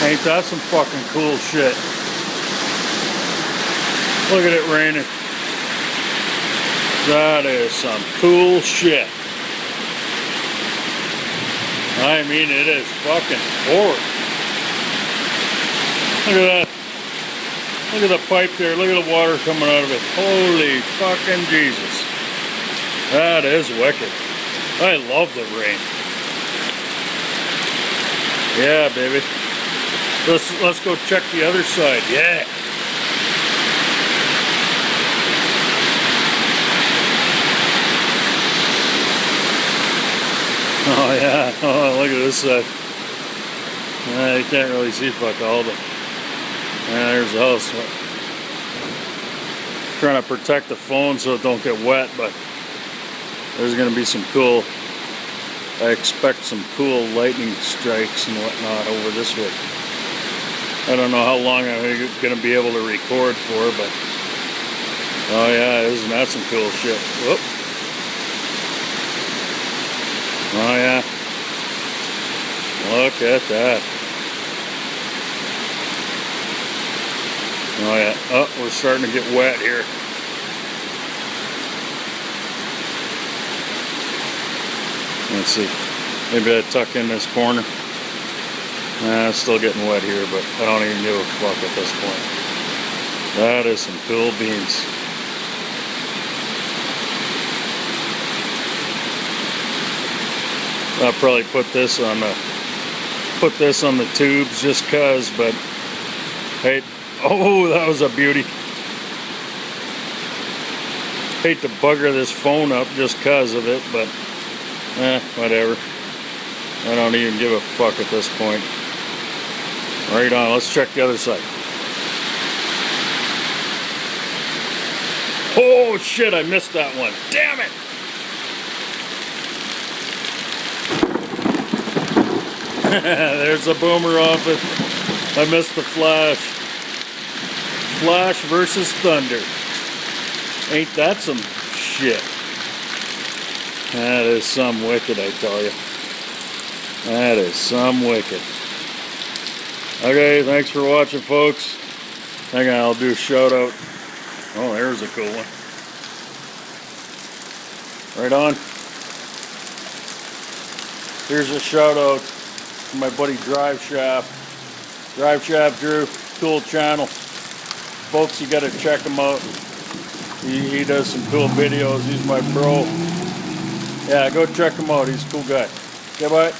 Ain't that some fucking cool shit? Look at it raining. That is some cool shit. I mean, it is fucking pouring. Look at that. Look at the pipe there. Look at the water coming out of it. Holy fucking Jesus. That is wicked. I love the rain. Yeah, baby. Let's go check the other side. Yeah. Oh yeah. Oh, look at this side. You can't really see fuck all, but there's the house. Trying to protect the phone so it don't get wet, but there's gonna be some cool. I expect some cool lightning strikes and whatnot over this way. I don't know how long I'm going to be able to record for, but oh yeah, isn't that some cool shit? Whoop. Oh yeah. Look at that. Oh yeah. Oh, we're starting to get wet here. Let's see. Maybe I tuck in this corner. Nah, it's still getting wet here, but I don't even give a fuck at this point. That is some cool beans. I'll probably put this on the tubes just cause, but hey, oh, that was a beauty. Hate to bugger this phone up just cause of it, but whatever. I don't even give a fuck at this point. Right on, let's check the other side. Oh shit, I missed that one. Damn it! There's a boomer off it. I missed the flash. Flash versus thunder. Ain't that some shit? That is some wicked, I tell you. That is some wicked. Okay, thanks for watching, folks. Hang on, I'll do a shout out. Oh, there's a cool one. Right on. Here's a shout out to my buddy Drive Shaft. Drive Shaft Drew, cool channel. Folks, you gotta check him out. He does some cool videos. He's my bro. Yeah, go check him out. He's a cool guy. Okay, bye.